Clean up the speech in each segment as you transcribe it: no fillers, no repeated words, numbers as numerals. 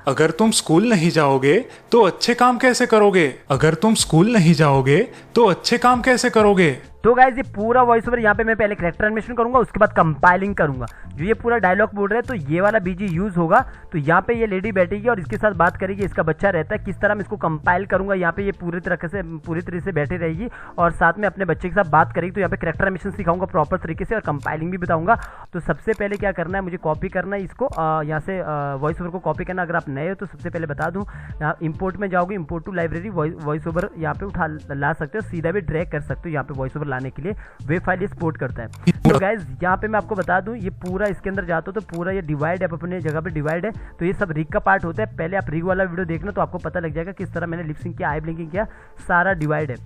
अगर तुम स्कूल नहीं जाओगे तो अच्छे काम कैसे करोगे? अगर तुम स्कूल नहीं जाओगे तो अच्छे काम कैसे करोगे? तो गाइज ये पूरा वॉइस ओवर यहाँ पे मैं पहले कैरेक्टर एनिमेशन करूंगा, उसके बाद कंपाइलिंग करूंगा। जो ये पूरा डायलॉग बोल रहे हैं तो ये वाला बीजी यूज होगा। तो यहाँ पे ये लेडी बैठेगी और इसके साथ बात करेगी, इसका बच्चा रहता है, किस तरह मैं इसको कंपाइल करूंगा। यहाँ पे ये पूरी तरह से बैठी रहेगी और साथ में अपने बच्चे के साथ बात करेगी। तो यहाँ पे कैरेक्टर एनिमेशन सिखाऊंगा प्रॉपर तरीके से और कंपाइलिंग भी बताऊंगा। तो सबसे पहले क्या करना है, मुझे कॉपी करना है इसको, यहाँ से वॉइस ओवर को कॉपी करना। अगर आप नए हो तो सबसे पहले बता दूँ, यहाँ इंपोर्ट में जाओगे, import to library, voice over यहाँ पे उठा ला सकते हो, सीधा भी ड्रैग कर सकते हो यहाँ पे वॉइस ओवर लाने के लिए। वेब फाइल सपोर्ट करता है। तो गाइज यहाँ पे मैं आपको बता दूं, ये पूरा इसके अंदर जाता हो तो पूरा ये डिवाइड है, अपने जगह पे डिवाइड है। तो ये सब रिग का पार्ट होता है। पहले आप रिग वाला वीडियो देखना तो आपको पता लग जाएगा किस तरह मैंने लिपसिंग किया, आई ब्लिंकिंग किया, सारा डिवाइड है।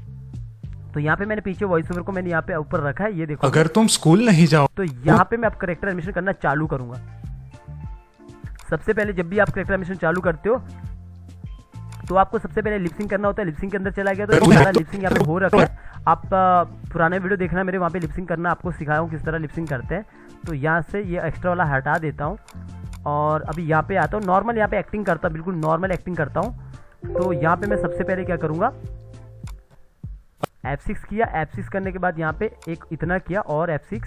तो यहाँ पे मैंने पीछे वॉइस ओवर को मैंने यहाँ पे ऊपर रखा है, ये देखो। अगर तुम स्कूल नहीं जाओ तो यहाँ पे मैं अब कैरेक्टर एनिमेशन करना चालू करूंगा। सबसे पहले जब भी आप कैरेक्टर एनिमेशन चालू करते हो तो आपको सबसे पहले लिपसिंग करना होता है। लिपसिंग के अंदर चला गया तो सारा लिपसिंग यहाँ पे हो रखा है। आप पुराने वीडियो देखना, मेरे वहाँ पे लिपसिंग करना आपको सिखाया हूँ किस तरह लिपसिंग करते हैं। तो यहाँ से ये एक्स्ट्रा वाला हटा देता हूँ और अभी यहाँ पे आता हूँ। नॉर्मल यहाँ पे एक्टिंग करता हूँ, बिल्कुल नॉर्मल एक्टिंग करता हूँ। तो यहाँ पे मैं सबसे पहले क्या करूँगा, F6 किया। F6 करने के बाद यहाँ पे एक इतना किया और F6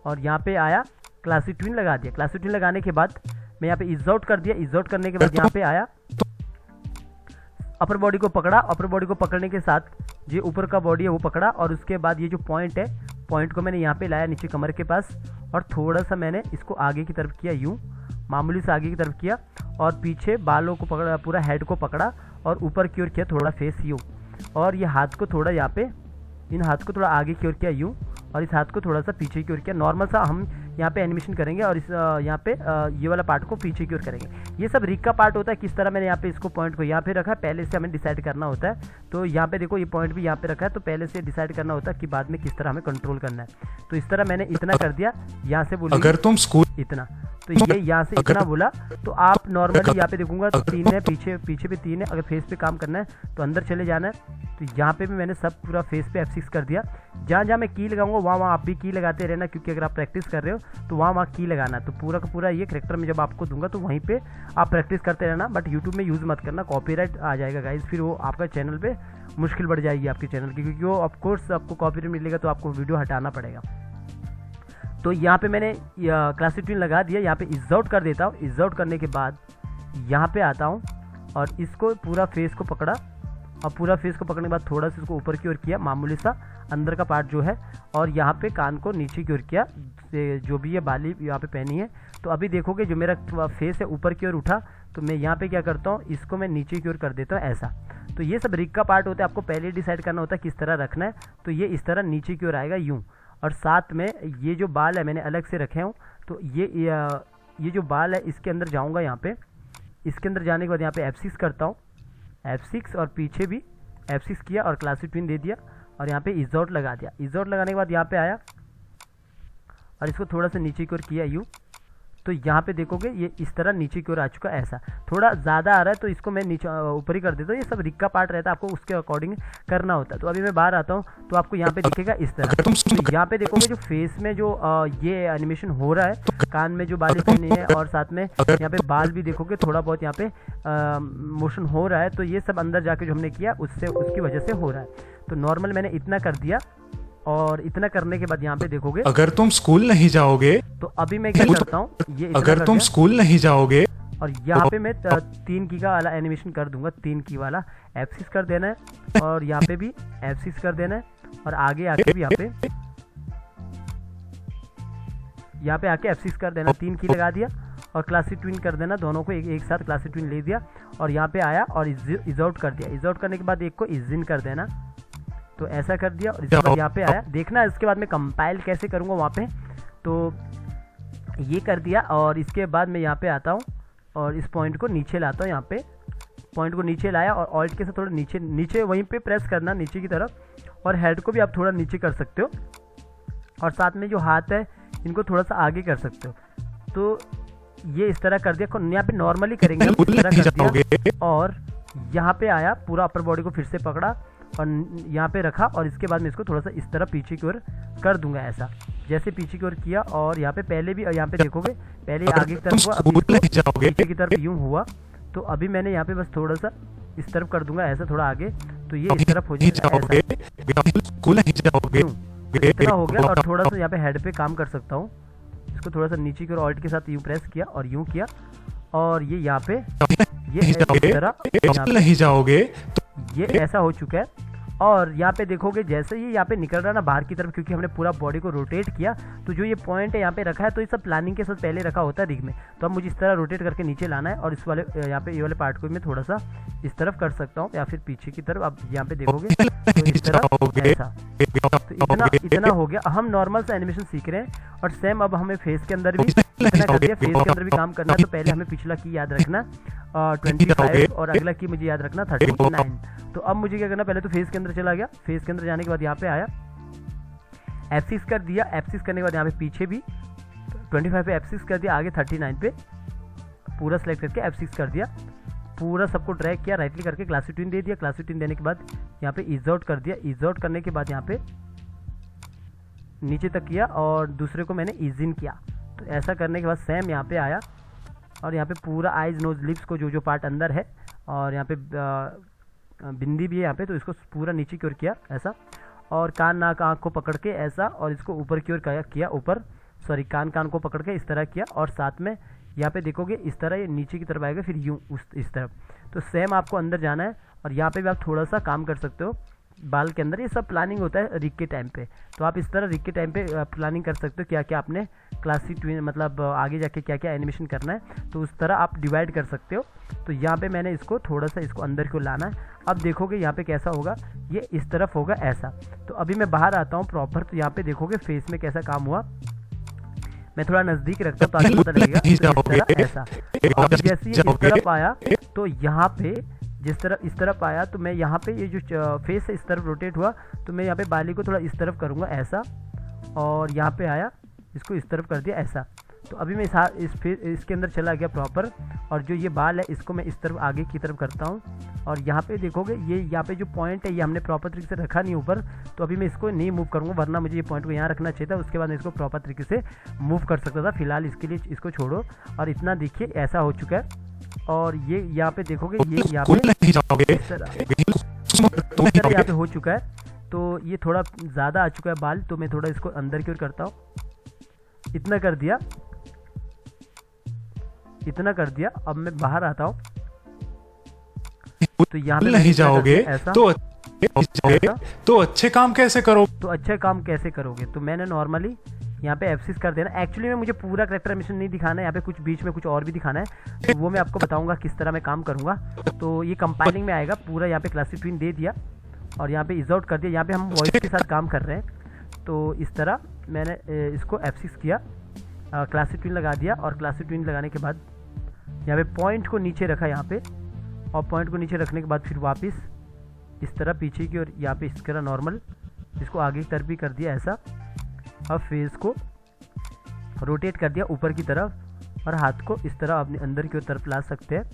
और यहाँ पे आया क्लासी ट्विन लगा दिया। क्लासी ट्विन लगाने के बाद मैं यहाँ पे इज आउट कर दिया। इज आउट करने के बाद यहाँ पे आया, अपर बॉडी को पकड़ा। अपर बॉडी को पकड़ने के साथ जो ऊपर का बॉडी है वो पकड़ा और उसके बाद ये जो पॉइंट है, पॉइंट को मैंने यहाँ पे लाया नीचे कमर के पास और थोड़ा सा मैंने इसको आगे की तरफ किया, यूँ मामूली से आगे की तरफ किया और पीछे बालों को पकड़ा, पूरा हेड को पकड़ा और ऊपर की ओर किया थोड़ा फेस यूँ। और ये हाथ को थोड़ा यहाँ पे, इन हाथ को थोड़ा आगे की ओर किया यूँ और इस हाथ को थोड़ा सा पीछे की ओर किया। नॉर्मल सा हम यहाँ पे एनिमेशन करेंगे और इस यहाँ पे ये वाला पार्ट को पीछे की ओर करेंगे। ये सब रिग का पार्ट होता है। किस तरह मैंने यहाँ पे इसको पॉइंट को यहाँ पे रखा, पहले से हमें डिसाइड करना होता है। तो यहाँ पे देखो ये पॉइंट भी यहाँ पे रखा है, तो पहले से डिसाइड करना होता है कि बाद में किस तरह हमें कंट्रोल करना है। तो इस तरह मैंने इतना कर दिया। यहाँ से बोलिए अगर तुम स्कूल इतना, तो ये यहाँ से इतना बोला। तो आप नॉर्मली यहाँ पे देखूंगा तो 3 है, पीछे भी 3 है। अगर फेस पे काम करना है तो अंदर चले जाना है। तो यहाँ पे भी मैंने सब पूरा फेस पे F6 कर दिया। जहाँ जहाँ मैं की लगाऊंगा वहाँ आप भी की लगाते रहना, क्योंकि अगर आप प्रैक्टिस कर रहे हो तो वहाँ की लगाना। तो पूरा का पूरा ये कैरेक्टर में जब आपको दूंगा तो वहीं पे आप प्रैक्टिस करते रहना। बट यूट्यूब में यूज़ मत करना, कॉपीराइट आ जाएगा गाइज, फिर वो आपका चैनल पे मुश्किल बढ़ जाएगी आपके चैनल की, क्योंकि वो ऑफकोर्स आपको कॉपीराइट मिलेगा तो आपको वीडियो हटाना पड़ेगा। तो यहाँ पे मैंने क्लासिक ट्विन लगा दिया। यहाँ पे इज आउट कर देता हूँ। इज आउट करने के बाद यहाँ पे आता हूँ और इसको पूरा फेस को पकड़ा और पूरा फेस को पकड़ने के बाद थोड़ा सा इसको ऊपर की ओर किया, मामूली सा अंदर का पार्ट जो है, और यहाँ पे कान को नीचे की ओर किया, जो भी ये बाली यहाँ पे पहनी है। तो अभी देखोगे जो मेरा फेस है ऊपर की ओर उठा, तो मैं यहाँ पे क्या करता हूँ, इसको मैं नीचे की ओर कर देता हूँ ऐसा। तो ये सब रिग का पार्ट होता है, आपको पहले डिसाइड करना होता है किस तरह रखना है। तो ये इस तरह नीचे की ओर आएगा यूँ, और साथ में ये जो बाल है मैंने अलग से रखे हूँ। तो ये जो बाल है इसके अंदर जाऊँगा, यहाँ पे इसके अंदर जाने के बाद यहाँ पे F6 करता हूँ, F6 और पीछे भी F6 किया और क्लासिक ट्विन दे दिया और यहाँ पे इज आउट लगा दिया। इज आउट लगाने के बाद यहाँ पे आया और इसको थोड़ा सा नीचे की ओर किया यूँ। तो यहाँ पे देखोगे ये इस तरह नीचे की ओर आ चुका, ऐसा थोड़ा ज़्यादा आ रहा है तो इसको मैं नीचे ऊपर ही कर देता हूँ। ये सब रिग का पार्ट रहता है, आपको उसके अकॉर्डिंग करना होता है। तो अभी मैं बाहर आता हूँ तो आपको यहाँ पे दिखेगा इस तरह। तो यहाँ पे देखोगे जो फेस में जो ये एनिमेशन हो रहा है, कान में जो बाली पहनी है और साथ में यहाँ पे बाल भी देखोगे थोड़ा बहुत यहाँ पे मोशन हो रहा है। तो ये सब अंदर जाके जो हमने किया उससे उसकी वजह से हो रहा है। तो नॉर्मल मैंने इतना कर दिया और इतना करने के बाद यहाँ पे देखोगे अगर तुम स्कूल नहीं जाओगे, तो अभी मैं क्या करता हूँ, ये अगर तुम स्कूल नहीं जाओगे और यहाँ पे मैं 3 की का वाला एनिमेशन कर दूंगा। 3 की वाला F6 कर देना है और यहाँ पे भी F6 कर देना है और आगे आके भी यहाँ पे आके F6 कर देना। 3 की लगा दिया और क्लासिक ट्विन कर देना, दोनों को एक साथ क्लासिक ट्विन ले दिया और यहाँ पे आया और इज आउट कर दिया। इज आउट करने के बाद एक को इज इन कर देना, तो ऐसा कर दिया और इसके बाद यहाँ पे आया। देखना इसके बाद मैं कंपाइल कैसे करूँगा वहाँ पे, तो ये कर दिया और इसके बाद मैं यहाँ पे आता हूँ और इस पॉइंट को नीचे लाता हूँ। यहाँ पे पॉइंट को नीचे लाया और ऑल्ट के साथ थोड़ा नीचे वहीं पे प्रेस करना नीचे की तरफ, और हेड को भी आप थोड़ा नीचे कर सकते हो और साथ में जो हाथ है इनको थोड़ा सा आगे कर सकते हो। तो ये इस तरह कर दिया। यहाँ पे नॉर्मली करेंगे इस तरह कर दिया और यहाँ पे आया, पूरा अपर बॉडी को फिर से पकड़ा और यहाँ पे रखा और इसके बाद मैं इसको थोड़ा सा इस तरह पीछे की ओर कर दूंगा, ऐसा जैसे पीछे की ओर किया। और यहाँ पे पहले भी यहाँ पे देखोगे पहले आगे की तरफ हुआ, पीछे की तरफ यूं हुआ तो अभी मैंने यहाँ पे बस थोड़ा सा इस तरफ कर दूंगा, ऐसा थोड़ा आगे, तो ये इस तरफ हो जाएगा, इतना हो गया। और थोड़ा सा यहाँ पे हेड पे काम कर सकता हूँ, इसको थोड़ा सा नीचे की ओर ऑल्ट के साथ यूं प्रेस किया और यूं किया, और ये यहाँ पे ये इस तरह नहीं जाओगे ये ऐसा हो चुका है। और यहाँ पे देखोगे जैसे ही यहाँ पे निकल रहा है ना बाहर की तरफ, क्योंकि हमने पूरा बॉडी को रोटेट किया, तो जो ये पॉइंट है यहाँ पे रखा है, तो ये सब प्लानिंग के साथ पहले रखा होता है रिग में। तो अब मुझे इस तरह रोटेट करके नीचे लाना है, और इस वाले यहाँ पे ये वाले पार्ट को मैं थोड़ा सा इस तरफ कर सकता हूँ, या फिर पीछे की तरफ। अब यहाँ पे देखोगे तो इस तरह ऐसा, तो इतना हो गया। हम नॉर्मल सा एनिमेशन सीख रहे हैं, और सेम अब हमें फेस के अंदर भी इतना कर दिया। फेस के अंदर भी काम करना है, तो पहले हमें पिछला की याद रखना 25 और अगला की मुझे याद रखना 39। तो अब मुझे क्या करना, पहले तो फेस के अंदर चला गया, फेस के अंदर जाने के बाद यहाँ पे आया, F6 कर दिया। F6 करने के बाद यहाँ पे पीछे भी 25 पे F6 कर दिया, आगे 39 पे पूरा सेलेक्ट करके F6 कर दिया, पूरा सबको ड्रैग किया, राइट क्लिक करके क्लासिक ट्विन दे दिया। क्लासिक ट्विन देने के बाद यहाँ पे ईज आउट कर दिया, ईज आउट करने के बाद यहाँ पे नीचे तक किया, और दूसरे को मैंने ईज इन किया। तो ऐसा करने के बाद सेम यहाँ पे आया, और यहाँ पे पूरा आइज नोज लिप्स को जो पार्ट अंदर है, और यहाँ पे बिंदी भी है यहाँ पे, तो इसको पूरा नीचे की ओर किया ऐसा, और कान नाक आँख को पकड़ के ऐसा, और इसको ऊपर की ओर किया ऊपर, सॉरी कान को पकड़ के इस तरह किया, और साथ में यहाँ पे देखोगे इस तरह ये नीचे की तरफ आएगा, फिर यूँ इस तरफ। तो सेम आपको अंदर जाना है, और यहाँ पे भी आप थोड़ा सा काम कर सकते हो बाल के अंदर। ये सब प्लानिंग होता है रिग के टाइम पे, तो आप इस तरह रिग के टाइम पे प्लानिंग कर सकते हो, क्या क्या आपने क्लासिक ट्विन मतलब आगे जाके क्या क्या एनिमेशन करना है, तो उस तरह आप डिवाइड कर सकते हो। तो यहाँ पे मैंने इसको थोड़ा सा इसको अंदर को लाना है। अब देखोगे यहाँ पे कैसा होगा, ये इस तरफ होगा ऐसा। तो अभी मैं बाहर आता हूँ प्रॉपर, तो यहाँ पे देखोगे फेस में कैसा काम हुआ। मैं थोड़ा नज़दीक रखता हूँ ताकि पता लगेगा, तो इस तरह ऐसा। अब जैसे ये इस तरफ आया, तो यहाँ पे जिस तरफ इस तरफ आया, तो मैं यहाँ पे ये जो फेस है इस तरफ रोटेट हुआ, तो मैं यहाँ पे बाली को थोड़ा इस तरफ करूँगा ऐसा, और यहाँ पे आया इसको इस तरफ कर दिया ऐसा। तो अभी मैं इसके अंदर चला गया प्रॉपर, और जो ये बाल है इसको मैं इस तरफ आगे की तरफ करता हूँ, और यहाँ पे देखोगे ये यहाँ पे जो पॉइंट है ये हमने प्रॉपर तरीके से रखा नहीं ऊपर, तो अभी मैं इसको नहीं मूव करूँगा, वरना मुझे ये पॉइंट को यहाँ रखना चाहिए था, उसके बाद मैं इसको प्रॉपर तरीके से मूव कर सकता था। फिलहाल इसके लिए इसको छोड़ो, और इतना देखिए ऐसा हो चुका है। और ये यहाँ पे देखोगे ये यहाँ पे इस तरह यहाँ पे हो चुका है, तो ये थोड़ा ज़्यादा आ चुका है बाल, तो मैं थोड़ा इसको अंदर की ओर करता हूँ, इतना कर दिया, इतना कर दिया। अब मैं बाहर आता हूँ, तो यहाँ पे नहीं जाओगे तो अच्छे काम कैसे करोगे, तो अच्छे काम कैसे करोगे। तो मैंने नॉर्मली यहाँ पे F6 कर देना। एक्चुअली में मुझे पूरा करेक्टर एनिमेशन नहीं दिखाना है, यहाँ पे कुछ बीच में कुछ और भी दिखाना है, तो वो मैं आपको बताऊंगा किस तरह मैं काम करूंगा। तो ये कंपाइलिंग में आएगा पूरा। यहाँ पे क्लासिक ट्विन दे दिया, और यहाँ पे इज आउट कर दिया। यहाँ पे हम वॉइस के साथ काम कर रहे हैं, तो इस तरह मैंने इसको F6 किया, क्लासिक ट्विन लगा दिया, और क्लासिक ट्विन लगाने के बाद यहाँ पे पॉइंट को नीचे रखा यहाँ पे, और पॉइंट को नीचे रखने के बाद फिर वापस इस तरह पीछे की, और यहाँ पे इस तरह नॉर्मल इसको आगे की तरफ भी कर दिया ऐसा। अब फेस को रोटेट कर दिया ऊपर की तरफ, और हाथ को इस तरह अपने अंदर की तरफ ला सकते हैं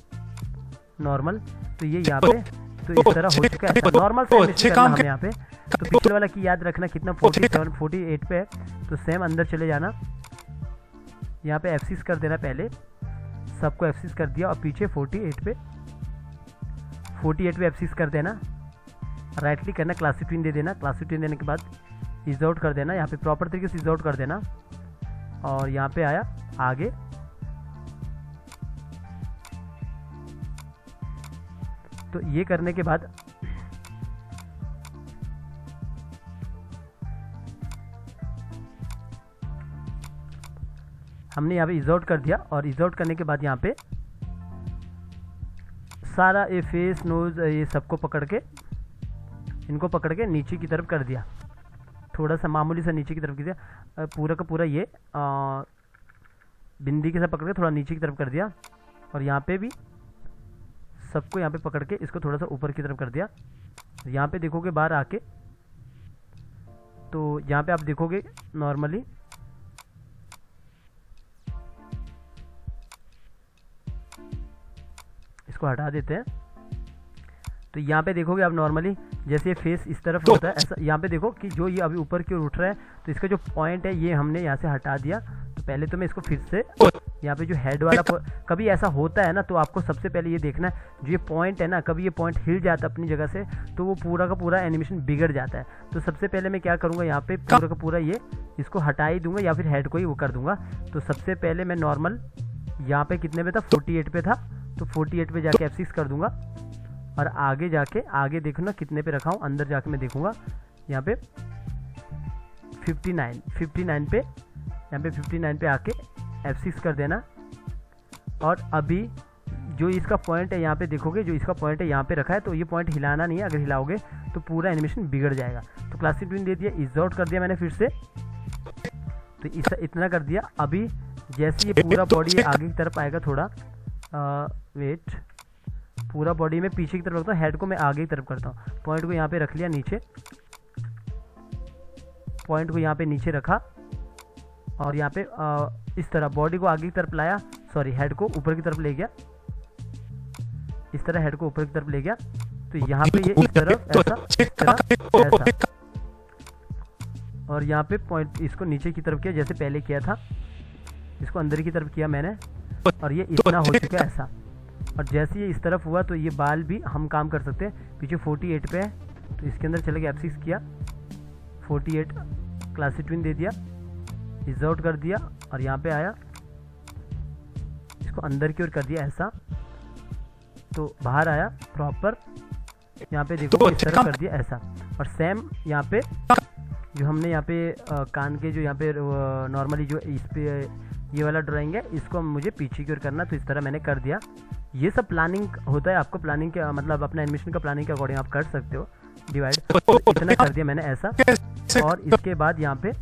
नॉर्मल। तो ये यहाँ पे तो इस तरह हो चुका है नॉर्मल से अच्छे काम यहाँ पे। तो पिछले वाला की याद रखना कितना 48 पे है, तो सेम अंदर चले जाना, यहाँ पे F6 कर देना, पहले सबको F6 कर दिया, और पीछे 48 पे F6 कर देना, राइट क्लिक करना, क्लासिक ट्विन दे देना। क्लासिक ट्विन देने के बाद इज आउट कर देना, यहाँ पे प्रॉपर तरीके से इज आउट कर देना, और यहाँ पे आया आगे, तो ये करने के बाद हमने यहाँ पे इज आउट कर दिया, और इज आउट करने के बाद यहाँ पे सारा ये फेस नोज ये सबको पकड़ के, इनको पकड़ के नीचे की तरफ कर दिया, थोड़ा सा मामूली सा नीचे की तरफ किया, पूरा का पूरा ये बिंदी के साथ पकड़ के थोड़ा नीचे की तरफ कर दिया, और यहाँ पे भी सबको यहाँ पे पकड़ के इसको थोड़ा सा ऊपर की तरफ कर दिया। यहाँ पे देखोगे बाहर आके, तो यहाँ पे आप देखोगे नॉर्मली इसको हटा देते हैं, तो यहाँ पे देखोगे आप नॉर्मली जैसे ये फेस इस तरफ होता है ऐसा, यहाँ पे देखो कि जो ये अभी ऊपर की ओर उठ रहा है, तो इसका जो पॉइंट है ये हमने यहाँ से हटा दिया, तो तो पहले तो मैं इसको फिर से यहाँ पे जो हेड वाला कभी ऐसा होता है ना, तो आपको सबसे पहले ये देखना है जो ये पॉइंट है ना, कभी ये पॉइंट हिल जाता है अपनी जगह से तो वो पूरा का पूरा एनिमेशन बिगड़ जाता है। तो सबसे पहले मैं क्या करूँगा, यहाँ पे पूरा का पूरा ये इसको हटा ही दूंगा या फिर हेड को ही वो कर दूंगा। तो सबसे पहले मैं नॉर्मल यहाँ पे कितने पे था, 48 पे था, तो 48 पे जाके F6 कर दूंगा और आगे जाके आगे देखो ना कितने पे रखा हूँ, अंदर जाके मैं देखूंगा यहाँ पे 59 पे, यहाँ पे 59 पे आके F6 कर देना। और अभी जो इसका पॉइंट है यहाँ पे देखोगे, जो इसका पॉइंट है यहाँ पे रखा है, तो ये पॉइंट हिलाना नहीं है, अगर हिलाओगे तो पूरा एनिमेशन बिगड़ जाएगा। तो क्लासिक ट्विन दे दिया, इज आउट कर दिया मैंने फिर से, तो इतना कर दिया। अभी जैसे ये पूरा बॉडी आगे की तरफ आएगा थोड़ा, वेट, पूरा बॉडी में पीछे की तरफ रखता हूँ, हेड को मैं आगे की तरफ करता हूँ। पॉइंट को यहाँ पे रख लिया नीचे, पॉइंट को यहाँ पे नीचे रखा और यहाँ पे इस तरह बॉडी को आगे की तरफ लाया, सॉरी हेड को ऊपर की तरफ ले गया, इस तरह हेड को ऊपर की तरफ ले गया। तो यहाँ पे ये इस तरफ ऐसा और यहाँ पे पॉइंट इसको नीचे की तरफ किया जैसे पहले किया था, इसको अंदर की तरफ किया मैंने और ये इतना हो चुका है ऐसा। और जैसे ये इस तरफ हुआ तो ये बाल भी हम काम कर सकते हैं। पीछे 48 पे है तो इसके अंदर चले गए, F6 किया, 48 क्लासिक ट्विन दे दिया, इज आउट कर दिया और यहाँ पे आया, इसको अंदर की ओर कर दिया ऐसा, तो बाहर आया प्रॉपर, यहाँ पे देखो इस तरह कर दिया ऐसा। और सेम यहाँ पे जो हमने यहाँ पे कान के जो यहाँ पे नॉर्मली जो इस पे ये वाला ड्राइंग है, इसको मुझे पीछे की ओर करना, तो इस तरह मैंने कर दिया। ये सब प्लानिंग होता है, आपको प्लानिंग के मतलब अपना एनिमेशन का प्लानिंग के अकॉर्डिंग आप कर सकते हो डिवाइड। तो इतना कर दिया मैंने ऐसा। और इसके बाद यहाँ पे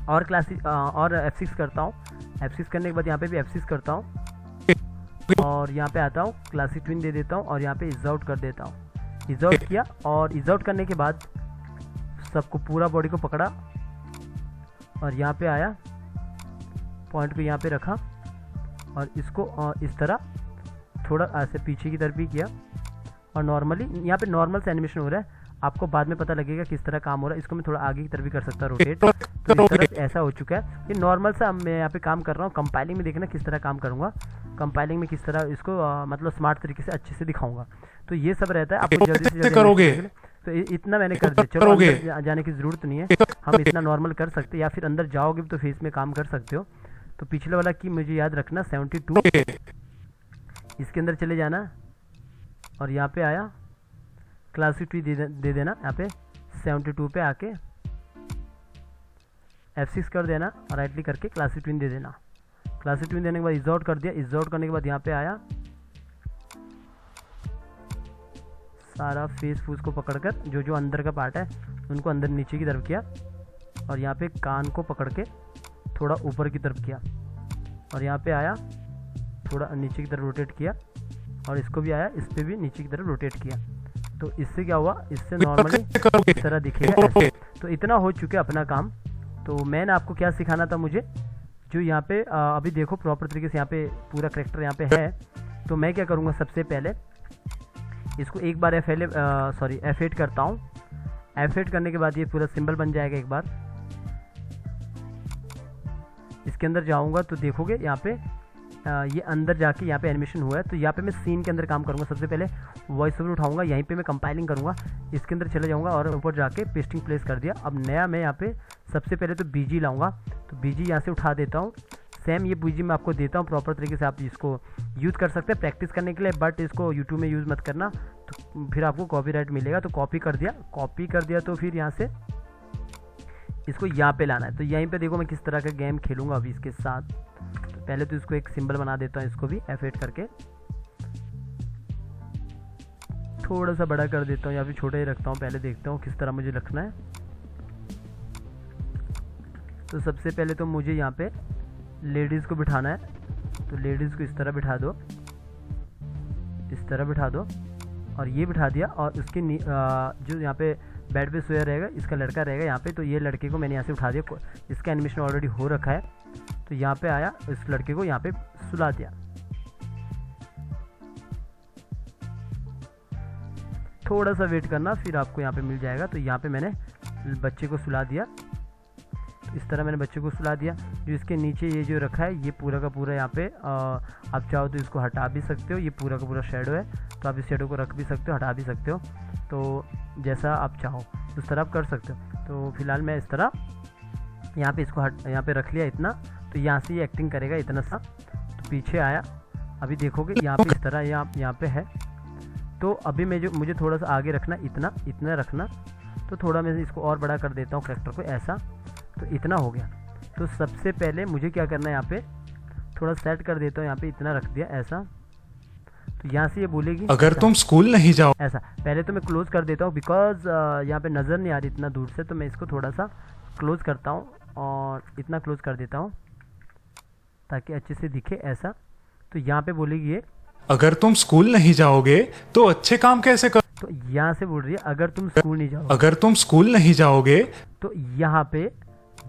और क्लासिक और F6 करता हूँ, F6 करने के बाद यहाँ पे भी F6 करता हूँ और यहाँ पे आता हूँ, क्लासिक ट्विन दे देता हूँ और यहाँ पे इज आउट कर देता हूँ। इज आउट किया और इज आउट करने के बाद सबको पूरा बॉडी को पकड़ा और यहाँ पे आया, पॉइंट को यहाँ पे रखा और इसको इस तरह थोड़ा ऐसे पीछे की तरफ भी किया। और नॉर्मली यहाँ पे नॉर्मल से एनिमेशन हो रहा है, आपको बाद में पता लगेगा किस तरह काम हो रहा है। इसको मैं थोड़ा आगे की तरफ भी कर सकता रोटेट, तो इस तरफ ऐसा हो चुका है। ये नॉर्मल सा मैं यहाँ पे काम कर रहा हूँ। कंपाइलिंग में देखना किस तरह काम करूँगा, कंपाइलिंग में किस तरह इसको मतलब स्मार्ट तरीके से अच्छे से दिखाऊंगा। तो ये सब रहता है, आपको जल्दी से जल्दी करोगे। तो इतना मैंने कर दिया। चलो अंदर जाने की ज़रूरत नहीं है, हम इतना नॉर्मल कर सकते हैं, या फिर अंदर जाओगे तो फेस में काम कर सकते हो। तो पिछले वाला की मुझे याद रखना 72, इसके अंदर चले जाना और यहाँ पे आया क्लासिक ट्री दे देना, यहाँ पे 72 पे आके F6 कर देना और राइट क्लिक करके क्लासिक ट्विन दे देना। क्लासिक ट्विन देने के बाद इज आउट कर दिया। इज आउट करने के बाद यहाँ पे आया, सारा फेस फूस को पकड़कर जो जो अंदर का पार्ट है उनको अंदर नीचे की तरफ किया और यहाँ पे कान को पकड़ के थोड़ा ऊपर की तरफ किया और यहाँ पे आया, थोड़ा नीचे की तरफ रोटेट किया और इसको भी आया, इस पर भी नीचे की तरफ रोटेट किया। तो इससे क्या हुआ, इससे नॉर्मली इस तरह दिखेगा ऐसे। तो इतना हो चुका है अपना काम। तो मैंने आपको क्या सिखाना था, मुझे जो यहाँ पे अभी देखो प्रॉपर तरीके से यहाँ पे पूरा करेक्टर यहाँ पे है। तो मैं क्या करूँगा, सबसे पहले इसको एक बार F8 करता हूँ। F8 करने के बाद ये पूरा सिंबल बन जाएगा। एक बार इसके अंदर जाऊँगा तो देखोगे यहाँ पे ये अंदर जाके यहाँ पे एनिमेशन हुआ है। तो यहाँ पे मैं सीन के अंदर काम करूँगा। सबसे पहले वॉइस ओवर उठाऊंगा, यहीं पे मैं कंपाइलिंग करूँगा, इसके अंदर चले जाऊँगा और ऊपर जाके पेस्टिंग प्लेस कर दिया। अब नया मैं यहाँ पे सबसे पहले तो बीजी लाऊंगा, तो बीजी यहाँ से उठा देता हूँ। सेम ये बीजी मैं आपको देता हूँ प्रॉपर तरीके से, आप इसको यूज़ कर सकते हैं प्रैक्टिस करने के लिए, बट इसको यूट्यूब में यूज़ मत करना, तो फिर आपको कॉपीराइट मिलेगा। तो कॉपी कर दिया तो फिर यहाँ से इसको यहाँ पे लाना है। तो यहीं पे देखो मैं किस तरह का गेम खेलूँगा अभी इसके साथ। तो पहले तो इसको एक सिंबल बना देता हूँ, इसको भी F8 करके थोड़ा सा बड़ा कर देता हूँ या फिर छोटा ही रखता हूँ। पहले देखता हूँ किस तरह मुझे रखना है। तो सबसे पहले तो मुझे यहाँ पे लेडीज़ को बिठाना है, तो लेडीज़ को इस तरह बिठा दो, इस तरह बिठा दो और ये बिठा दिया। और उसके जो यहाँ पे बेड पे सोया रहेगा, इसका लड़का रहेगा यहाँ पे, तो ये लड़के को मैंने यहाँ से उठा दिया। इसका एनिमेशन ऑलरेडी हो रखा है, तो यहाँ पे आया, इस लड़के को यहाँ पे सुला दिया। थोड़ा सा वेट करना, फिर आपको यहाँ पे मिल जाएगा। तो यहाँ पे मैंने बच्चे को सुला दिया। तो इस तरह मैंने बच्चे को सुला दिया। जो इसके नीचे ये जो रखा है ये पूरा का पूरा यहाँ पे आप चाहो तो इसको हटा भी सकते हो, ये पूरा का पूरा शेडो है तो आप इस शेडो को रख भी सकते हो, हटा भी सकते हो, तो जैसा आप चाहो उस तरह आप कर सकते हो। तो फिलहाल मैं इस तरह यहाँ पे इसको यहाँ पे रख लिया इतना, तो यहाँ से ये एक्टिंग करेगा इतना सा। तो पीछे आया, अभी देखोगे यहाँ पे इस तरह यहाँ पे है। तो अभी मुझे थोड़ा सा आगे रखना, इतना रखना, तो थोड़ा मैं इसको और बड़ा कर देता हूँ कैरेक्टर को ऐसा, तो इतना हो गया। तो सबसे पहले मुझे क्या करना है, यहाँ पे थोड़ा सेट कर देता हूँ, यहाँ पे इतना रख दिया ऐसा। तो यहाँ से ये बोलेगी अगर तुम स्कूल नहीं जाओ, ऐसा। पहले तो मैं क्लोज कर देता हूँ बिकॉज यहाँ पे नज़र नहीं आ रही इतना दूर से, तो मैं इसको थोड़ा सा क्लोज करता हूँ और इतना क्लोज कर देता हूँ ताकि अच्छे से दिखे ऐसा। तो यहाँ पे बोलेगी ये अगर तुम स्कूल नहीं जाओगे तो अच्छे काम कैसे कर, तो यहाँ से बोल रही है अगर तुम स्कूल नहीं जाओगे, अगर तुम स्कूल नहीं जाओगे, तो यहाँ पे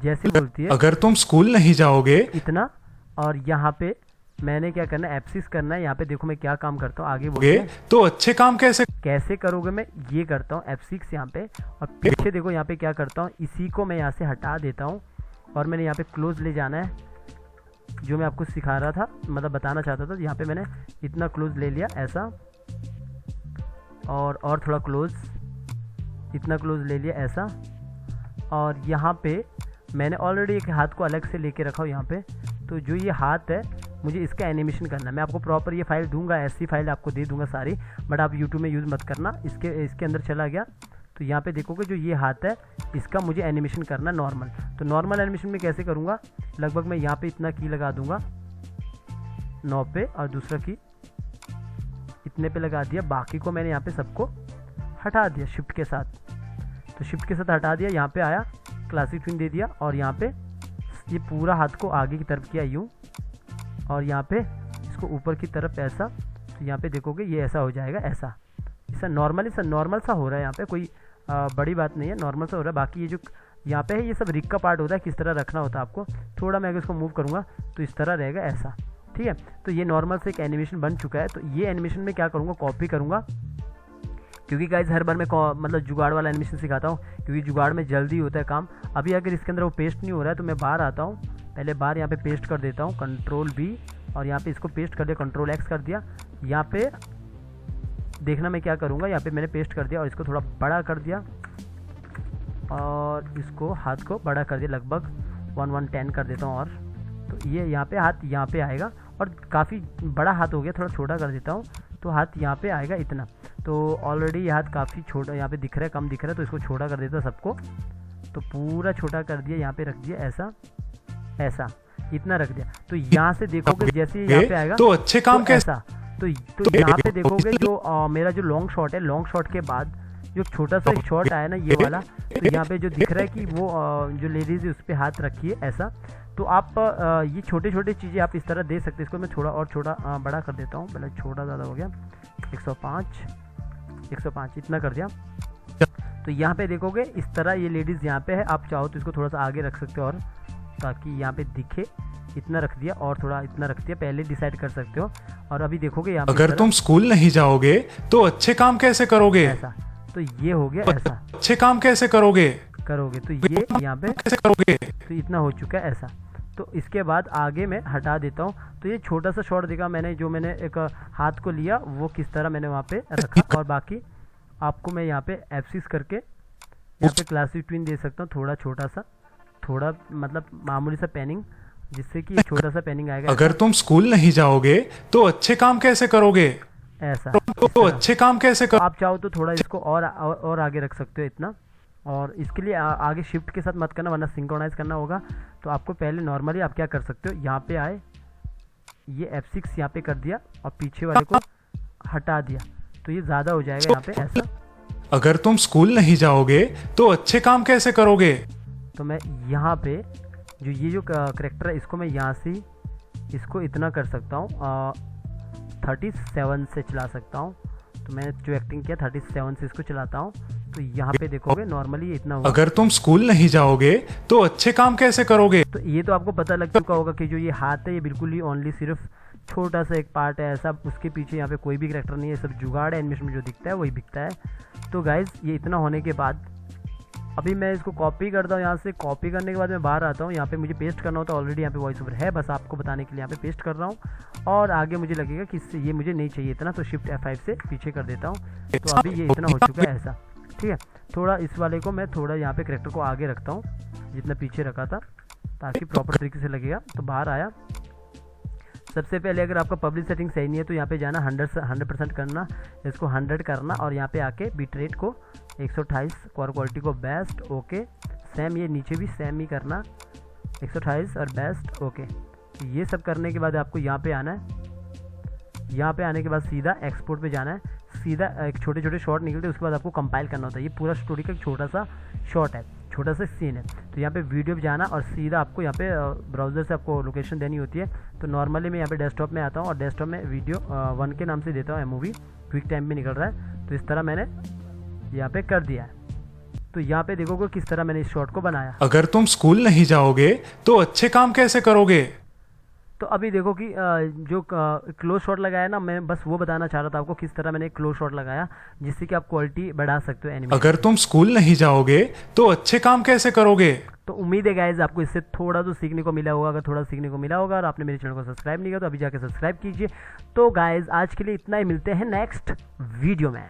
जैसे बोलती है अगर तुम स्कूल नहीं जाओगे इतना, और यहाँ पे मैंने क्या करना है, F6 करना है। यहाँ पे देखो मैं क्या काम करता हूँ, आगे बोलते हैं तो अच्छे काम कैसे करोगे, मैं ये करता हूँ F6 यहाँ पे, और पीछे देखो यहाँ पे क्या करता हूँ, इसी को मैं यहाँ से हटा देता हूँ और मैंने यहाँ पे क्लोज ले जाना है, जो मैं आपको सिखा रहा था, मतलब बताना चाहता था। यहाँ पे मैंने इतना क्लोज ले लिया ऐसा, और थोड़ा क्लोज, इतना क्लोज ले लिया ऐसा। और यहाँ पे मैंने ऑलरेडी एक हाथ को अलग से लेके रखा हूँ यहाँ पे। तो जो ये हाथ है मुझे इसका एनिमेशन करना है। मैं आपको प्रॉपर ये फाइल दूंगा, ऐसी फाइल आपको दे दूंगा सारी, बट आप यूट्यूब में यूज़ मत करना। इसके अंदर चला गया तो यहाँ पे देखोगे जो ये हाथ है इसका मुझे एनिमेशन करना नॉर्मल। तो नॉर्मल एनिमेशन में कैसे करूँगा, लगभग मैं यहाँ पे इतना की लगा दूंगा 9 पे, और दूसरा की इतने पे लगा दिया। बाकी को मैंने यहाँ पे सबको हटा दिया शिफ्ट के साथ। तो शिफ्ट के साथ हटा दिया, यहाँ पे आया, क्लासिक ट्विन दे दिया, और यहाँ पे ये पूरा हाथ को आगे की तरफ किया यूँ, और यहाँ पे इसको ऊपर की तरफ ऐसा। तो यहाँ पे देखोगे ये ऐसा हो जाएगा ऐसा नॉर्मल सा हो रहा है। यहाँ पे कोई बड़ी बात नहीं है, नॉर्मल सा हो रहा है। बाकी ये जो यहाँ पे है ये सब रिग का पार्ट होता है, किस तरह रखना होता है आपको। थोड़ा मैं अगर इसको मूव करूँगा तो इस तरह रहेगा ऐसा, ठीक है। तो ये नॉर्मल से एक एनिमेशन बन चुका है। तो ये एनिमेशन में क्या करूँगा, कॉपी करूँगा, क्योंकि गाइज हर बार मैं मतलब जुगाड़ वाला एनिमेशन सिखाता हूँ, क्योंकि जुगाड़ में जल्दी होता है काम। अभी अगर इसके अंदर वो पेस्ट नहीं हो रहा है तो मैं बाहर आता हूँ, पहले बाहर यहाँ पे पेस्ट कर देता हूँ, कंट्रोल B, और यहाँ पे इसको पेस्ट कर दिया, कंट्रोल X कर दिया। यहाँ पे देखना मैं क्या करूँगा, यहाँ पे मैंने पेस्ट कर दिया और इसको थोड़ा बड़ा कर दिया, और इसको हाथ को बड़ा कर दिया, लगभग 1:10 कर देता हूँ। और तो ये यहाँ पे हाथ यहाँ पे आएगा, और काफ़ी बड़ा हाथ हो गया, थोड़ा छोटा कर देता हूँ तो हाथ यहाँ पे आएगा इतना। तो ऑलरेडी ये हाथ काफ़ी छोटा यहाँ पे दिख रहा है, कम दिख रहा है, तो इसको छोटा कर देता सबको। तो पूरा छोटा कर दिया, यहाँ पे रख दिया ऐसा इतना रख दिया। तो यहाँ से देखोगे जैसे यहाँ पे आएगा तो अच्छे काम कैसा, तो यहाँ पे देखोगे जो मेरा जो लॉन्ग शॉट है, लॉन्ग शॉट के बाद जो छोटा सा शॉट आया ना ये वाला, तो यहाँ पे जो दिख रहा है कि वो जो लेडीज है उस पर हाथ रखी है ऐसा। तो आप ये छोटे छोटे चीज़ें आप इस तरह दे सकते हैं। इसको मैं थोड़ा और छोटा बड़ा कर देता हूँ, पहले छोटा ज़्यादा हो गया, 105 इतना कर दिया। तो यहाँ पे देखोगे इस तरह ये लेडीज़ यहाँ पे है। आप चाहो तो इसको थोड़ा सा आगे रख सकते हो, और ताकि यहाँ पे दिखे, इतना रख दिया, और थोड़ा इतना रख दिया, पहले डिसाइड कर सकते हो। और अभी देखोगे यहाँ पे अगर तुम स्कूल नहीं जाओगे तो अच्छे काम कैसे करोगे, ऐसा। तो ये हो गया ऐसा, अच्छे काम कैसे करोगे, तो ये यहाँ पे कैसे करोगे, तो इतना हो चुका है ऐसा। तो इसके बाद आगे मैं हटा देता हूँ। तो ये छोटा सा शॉट देखा मैंने, जो मैंने एक हाथ को लिया वो किस तरह मैंने वहाँ पे रखा, और बाकी आपको मैं यहाँ पे F6 करके यहाँ पे क्लासिक ट्विन दे सकता हूँ, थोड़ा छोटा सा, थोड़ा मतलब मामूली सा पेनिंग, जिससे कि छोटा सा पेनिंग आएगा। अगर तुम स्कूल नहीं जाओगे तो अच्छे काम कैसे करोगे, ऐसा तो अच्छे काम कैसे करो। आप चाहो तो थोड़ा इसको और आगे रख सकते हो इतना, और इसके लिए आगे शिफ्ट के साथ मत करना, वरना सिंक्रोनाइज करना होगा। तो आपको पहले नॉर्मली आप क्या कर सकते हो, यहाँ पे आए, ये F6 यहाँ पे कर दिया, और पीछे वाले को हटा दिया, तो ये ज़्यादा हो जाएगा यहाँ पे ऐसा। अगर तुम स्कूल नहीं जाओगे तो अच्छे काम कैसे करोगे, तो मैं यहाँ पे ये जो करेक्टर है इसको मैं यहाँ से इसको इतना कर सकता हूँ, 37 से चला सकता हूँ। तो मैंने जो एक्टिंग किया 37 से इसको चलाता हूँ। तो यहाँ पे देखोगे नॉर्मली इतना होगा। अगर तुम स्कूल नहीं जाओगे तो अच्छे काम कैसे करोगे, तो ये तो आपको पता लग चुका होगा कि जो ये हाथ है ये बिल्कुल ही ओनली सिर्फ छोटा सा एक पार्ट है ऐसा, उसके पीछे यहाँ पे कोई भी करेक्टर नहीं है, सब जुगाड़ है। एनिमेशन में जो दिखता है वही दिखता है। तो गाइज ये इतना होने के बाद अभी मैं इसको कॉपी करता हूँ, यहाँ से कॉपी करने के बाद मैं बाहर आता हूँ, यहाँ पे मुझे पेस्ट करना होता है। ऑलरेडी यहाँ पे वॉइस ओवर है, बस आपको बताने के लिए यहाँ पे पेस्ट कर रहा हूँ। और आगे मुझे लगेगा कि इससे ये मुझे नहीं चाहिए इतना, तो शिफ्ट F5 से पीछे कर देता हूँ। तो अभी ये इतना हो चुका है ऐसा, ठीक है। थोड़ा इस वाले को मैं थोड़ा यहाँ पे करेक्टर को आगे रखता हूँ जितना पीछे रखा था, ताकि प्रॉपर तरीके से लगेगा। तो बाहर आया, सबसे पहले अगर आपका पब्लिक सेटिंग सही नहीं है तो यहाँ पे जाना 100% करना, इसको 100 करना और यहाँ पे आके बिट रेट को 128, क्वालिटी को बेस्ट, ओके। सेम ये नीचे भी सेम ही करना, 128 और बेस्ट, ओके। ये सब करने के बाद आपको यहाँ पे आना है। यहाँ पे आने के बाद सीधा एक्सपोर्ट पे जाना है, सीधा एक छोटे छोटे शॉट निकलते हैं, उसके बाद आपको कंपाइल करना होता है। ये पूरा स्टोरी का एक छोटा सा शॉट है, छोटा सा सीन है। तो यहाँ पे वीडियो पे जाना और सीधा आपको यहाँ पे ब्राउज़र से आपको लोकेशन देनी होती है। तो नॉर्मली मैं यहाँ पे डेस्कटॉप में आता हूँ और डेस्कटॉप में वीडियो 1 के नाम से देता हूँ, मूवी क्विक टाइम में निकल रहा है। तो इस तरह मैंने यहाँ पे कर दिया है। तो यहाँ पे देखोगे किस तरह मैंने इस शॉट को बनाया। अगर तुम स्कूल नहीं जाओगे तो अच्छे काम कैसे करोगे? तो अभी देखो कि जो क्लोज शॉट लगाया ना, मैं बस वो बताना चाह रहा था आपको किस तरह मैंने क्लोज शॉट लगाया, जिससे कि आप क्वालिटी बढ़ा सकते हो एनिमेशन। अगर तुम स्कूल नहीं जाओगे तो अच्छे काम कैसे करोगे? तो उम्मीद है गाइज आपको इससे थोड़ा तो सीखने को मिला होगा। अगर थोड़ा सीखने को मिला होगा और आपने मेरे चैनल को सब्सक्राइब नहीं किया तो अभी जाके सब्सक्राइब कीजिए। तो गाइज आज के लिए इतना ही, मिलते हैं नेक्स्ट वीडियो में।